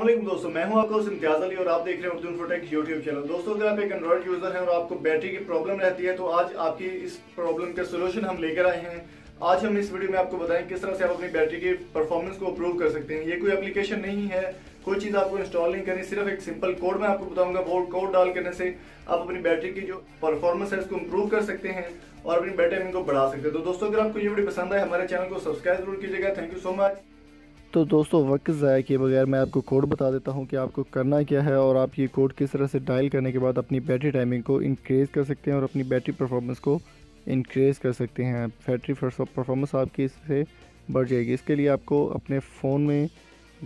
अस्सलाम वालेकुम दोस्तों, मैं हूं आपका इम्तियाज अली और आप देख रहे हैं उर्दू इन्फोटेक यूट्यूब चैनल। दोस्तों, अगर आप एक एंड्रॉइड यूजर हैं और आपको बैटरी की प्रॉब्लम रहती है तो आज आपकी इस प्रॉब्लम का सोल्यूशन हम लेकर आए हैं। आज हम इस वीडियो में आपको बताएं किस तरह से आप अपनी बैटरी की परफॉर्मेंस को इंप्रूव कर सकते हैं। ये कोई एप्लीकेशन नहीं है, कोई चीज आपको इंस्टॉल नहीं करनी, सिर्फ एक सिंपल कोड मैं आपको बताऊंगा। वो कोड डाल करने से आप अपनी बैटरी की जो परफॉर्मेंस है उसको इंप्रूव कर सकते हैं और अपनी बैटरी टाइमिंग को बढ़ा सकते हैं। तो दोस्तों, अगर आपको ये वीडियो पसंद आए हमारे चैनल को सब्सक्राइब जरूर कीजिएगा। Thank you so much. तो दोस्तों, वक्त ज़ाया किए बगैर मैं आपको कोड बता देता हूं कि आपको करना क्या है और आप ये कोड किस तरह से डायल करने के बाद अपनी बैटरी टाइमिंग को इंक्रीज़ कर सकते हैं और अपनी बैटरी परफॉर्मेंस को इंक्रीज़ कर सकते हैं। बैटरी परफॉर्मेंस आपकी इससे बढ़ जाएगी। इसके लिए आपको अपने फ़ोन में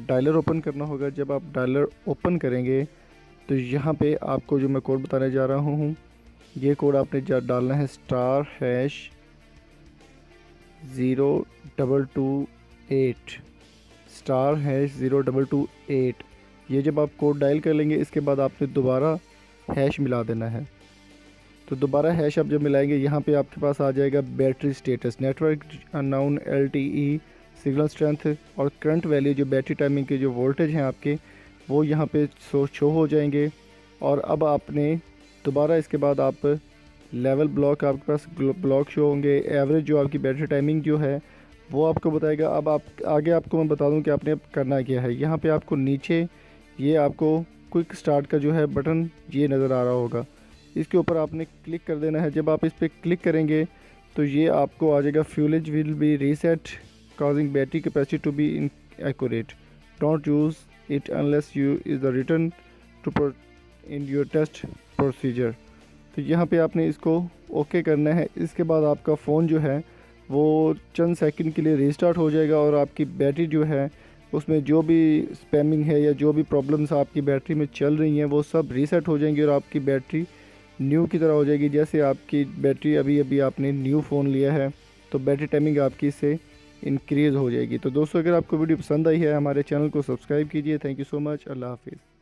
डायलर ओपन करना होगा। जब आप डायलर ओपन करेंगे तो यहाँ पे आपको जो मैं कोड बताने जा रहा हूँ, ये कोड आपने डालना है *#0228 *#0228। ये जब आप कोड डायल कर लेंगे इसके बाद आपने दोबारा हैश मिला देना है। तो दोबारा हैश आप जब मिलाएंगे यहाँ पे आपके पास आ जाएगा battery status, network unknown, LTE, signal strength और करंट वैल्यू, जो बैटरी टाइमिंग के जो वोल्टेज हैं आपके वो यहाँ पे शो हो जाएंगे। और अब आपने दोबारा इसके बाद आप लेवल ब्लॉक, आपके पास ब्लॉक शो होंगे। एवरेज जो आपकी बैटरी टाइमिंग जो है वो आपको बताएगा। अब आप आगे आपको मैं बता दूं कि आपने करना क्या है। यहाँ पे आपको नीचे ये आपको क्विक स्टार्ट का जो है बटन ये नज़र आ रहा होगा, इसके ऊपर आपने क्लिक कर देना है। जब आप इस पर क्लिक करेंगे तो ये आपको आ जाएगा fuel gauge will be reset causing battery capacity to be accurate, don't use it unless you is the return to in your test procedure. तो यहाँ पे आपने इसको ओके करना है। इसके बाद आपका फ़ोन जो है वो चंद सेकंड के लिए रीस्टार्ट हो जाएगा और आपकी बैटरी जो है उसमें जो भी स्पैमिंग है या जो भी प्रॉब्लम्स आपकी बैटरी में चल रही हैं वो सब रीसेट हो जाएंगी और आपकी बैटरी न्यू की तरह हो जाएगी। जैसे आपकी बैटरी अभी आपने न्यू फ़ोन लिया है तो बैटरी टाइमिंग आपकी इससे इंक्रीज़ हो जाएगी। तो दोस्तों, अगर आपको वीडियो पसंद आई है हमारे चैनल को सब्सक्राइब कीजिए। Thank you so much. अल्लाह हाफिज़।